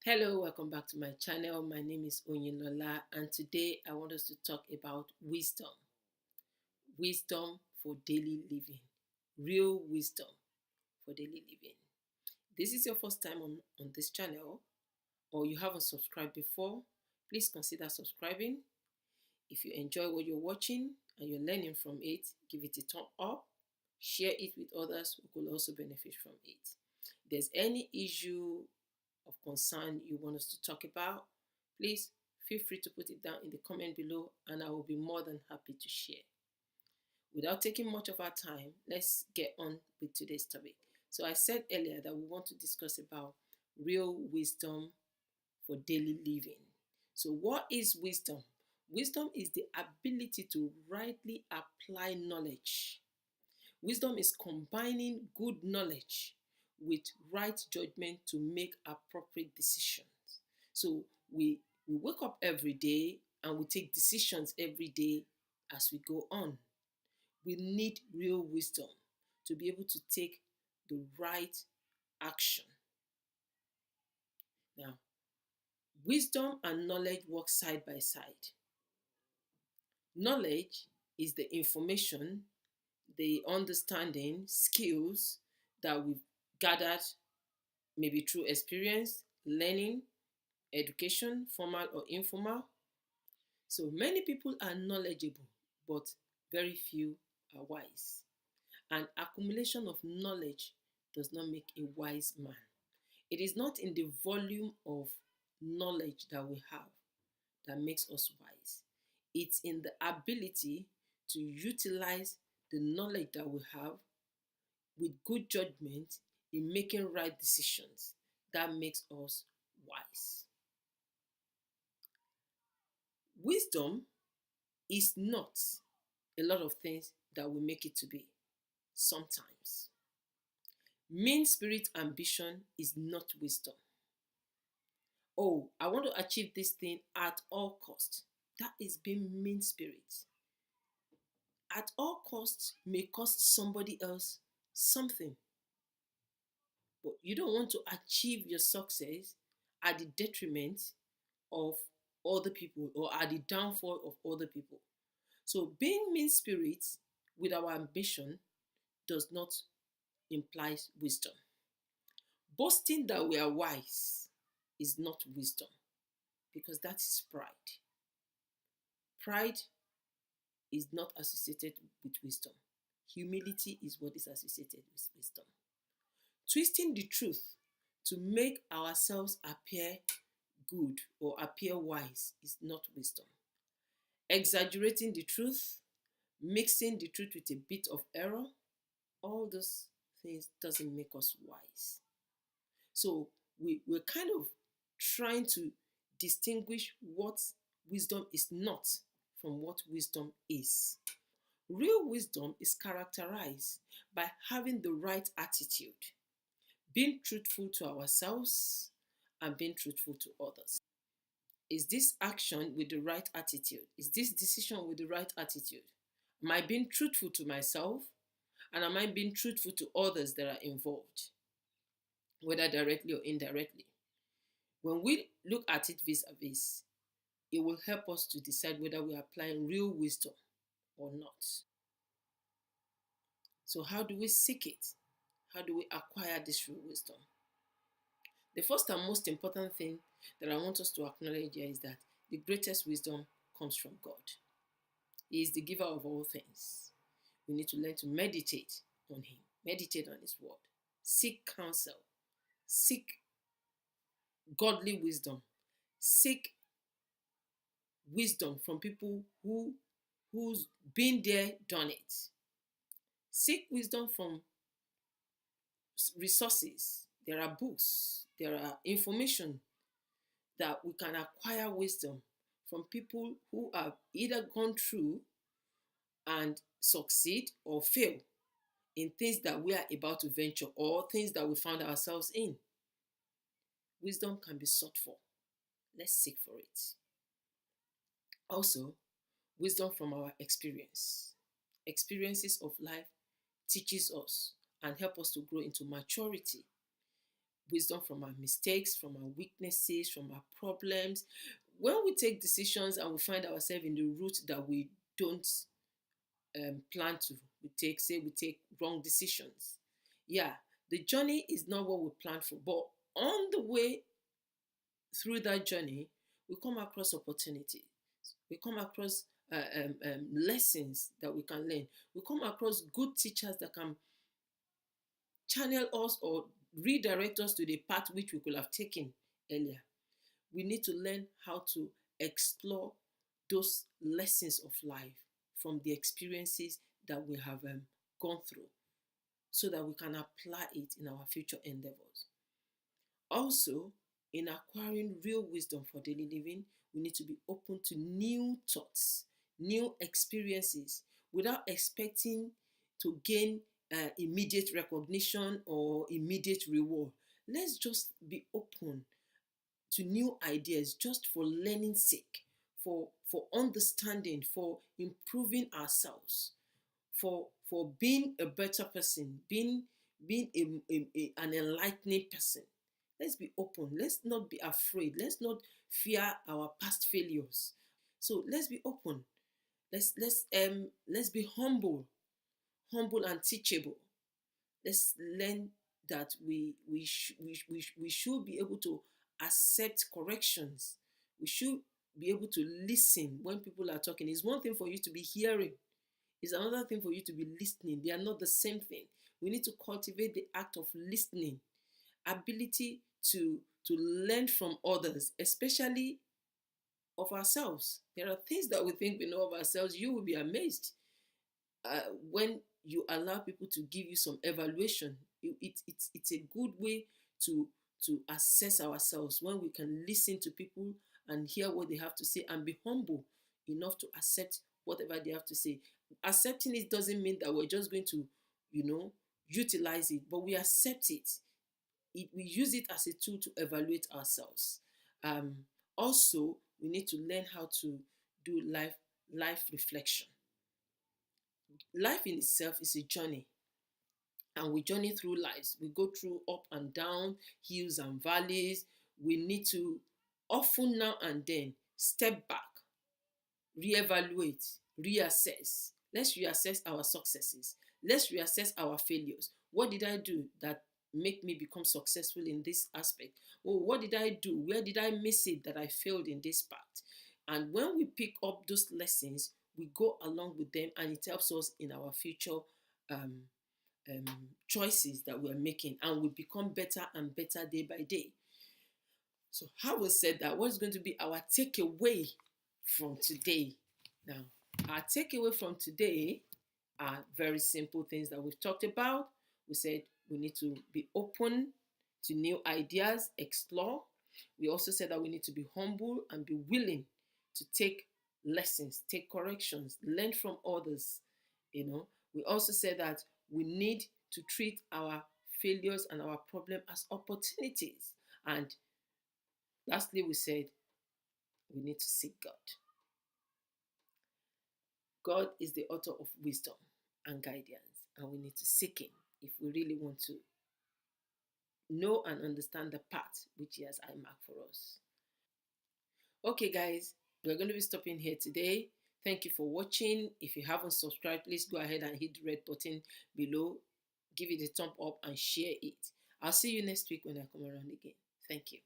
Hello, welcome back to my channel. My name is Oyinlola, and today I want us to talk about wisdom. Wisdom for daily living. Real wisdom for daily living. This is your first time on this channel, or you haven't subscribed before, please consider subscribing. If you enjoy what you're watching and you're learning from it, give it a thumb up, share it with others who could also benefit from it. If there's any issue of concern you want us to talk about, please feel free to put it down in the comment below and I will be more than happy to share. Without taking much of our time, let's get on with today's topic. So I said earlier that we want to discuss about real wisdom for daily living. So what is wisdom? Wisdom is the ability to rightly apply knowledge. Wisdom is combining good knowledge with right judgment to make appropriate decisions. So we wake up every day and we take decisions every day as we go on. We need real wisdom to be able to take the right action. Now, wisdom and knowledge work side by side. Knowledge is the information, the understanding, skills that we've gathered maybe through experience, learning, education, formal or informal. So many people are knowledgeable, but very few are wise. An accumulation of knowledge does not make a wise man. It is not in the volume of knowledge that we have that makes us wise. It's in the ability to utilize the knowledge that we have with good judgment in making right decisions that makes us wise. Wisdom is not a lot of things that we make it to be sometimes. Mean spirit ambition is not wisdom. Oh, I want to achieve this thing at all costs. That is being mean spirit. At all costs may cost somebody else something. But you don't want to achieve your success at the detriment of other people or at the downfall of other people. So being mean spirit with our ambition does not imply wisdom. Boasting that we are wise is not wisdom because that is pride. Pride is not associated with wisdom. Humility is what is associated with wisdom. Twisting the truth to make ourselves appear good or appear wise is not wisdom. Exaggerating the truth, mixing the truth with a bit of error, all those things doesn't make us wise. So we're kind of trying to distinguish what wisdom is not from what wisdom is. Real wisdom is characterized by having the right attitude, being truthful to ourselves, and being truthful to others. Is this action with the right attitude? Is this decision with the right attitude? Am I being truthful to myself? And am I being truthful to others that are involved, whether directly or indirectly? When we look at it vis-a-vis, it will help us to decide whether we are applying real wisdom or not. So how do we seek it? How do we acquire this real wisdom? The first and most important thing that I want us to acknowledge here is that the greatest wisdom comes from God. He is the giver of all things. We need to learn to meditate on Him, meditate on His word, seek counsel, seek godly wisdom, seek wisdom from people who's been there, done it. Seek wisdom from resources. There are books, there are information that we can acquire wisdom from people who have either gone through and succeed or fail in things that we are about to venture or things that we found ourselves in. Wisdom can be sought for. Let's seek for it. Also, wisdom from our experience. Experiences of life teaches us and help us to grow into maturity. wisdom from our mistakes, from our weaknesses, from our problems. When we take decisions and we find ourselves in the route that we don't plan to, we take wrong decisions. Yeah, the journey is not what we planned for, but on the way through that journey, we come across opportunities. We come across lessons that we can learn. We come across good teachers that can channel us or redirect us to the path which we could have taken earlier. We need to learn how to explore those lessons of life from the experiences that we have gone through so that we can apply it in our future endeavors. Also, in acquiring real wisdom for daily living, we need to be open to new thoughts, new experiences, without expecting to gain immediate recognition or immediate reward. Let's just be open to new ideas just for learning's sake, for understanding, for improving ourselves, for being a better person, being an enlightening person. Let's be open. Let's not be afraid. Let's not fear our past failures. So let's be open. Let's be humble and teachable. Let's learn that we should be able to accept corrections. We should be able to listen when people are talking. It's one thing for you to be hearing, it's another thing for you to be listening. They are not the same thing. We need to cultivate the act of listening, ability to learn from others, especially of ourselves. There are things that we think we know of ourselves. You will be amazed when you allow people to give you some evaluation. It's a good way to assess ourselves when we can listen to people and hear what they have to say and be humble enough to accept whatever they have to say. Accepting it doesn't mean that we're just going to, utilize it, but we accept it. We use it as a tool to evaluate ourselves. Um, Also, we need to learn how to do life reflection. Life in itself is a journey, and we journey through lives. We go through up and down, hills and valleys. We need to often now and then step back, reevaluate, reassess. Let's reassess our successes. Let's reassess our failures. What did I do that make me become successful in this aspect? Or what did I do? Where did I miss it that I failed in this part? And when we pick up those lessons, we go along with them, and it helps us in our future um, um, choices that we're making, and we become better and better day by day. So, having said that, what's going to be our takeaway from today? Now, our takeaway from today are very simple things that we've talked about. We said we need to be open to new ideas, explore. We also said that we need to be humble and be willing to take lessons, take corrections, learn from others. We also said that we need to treat our failures and our problem as opportunities. And lastly, we said we need to seek God. God is the author of wisdom and guidance, and we need to seek Him if we really want to know and understand the path which He has earmarked for us. Okay, guys, we're going to be stopping here today. Thank you for watching. If you haven't subscribed, please go ahead and hit the red button below. Give it a thumb up and share it. I'll see you next week when I come around again. Thank you.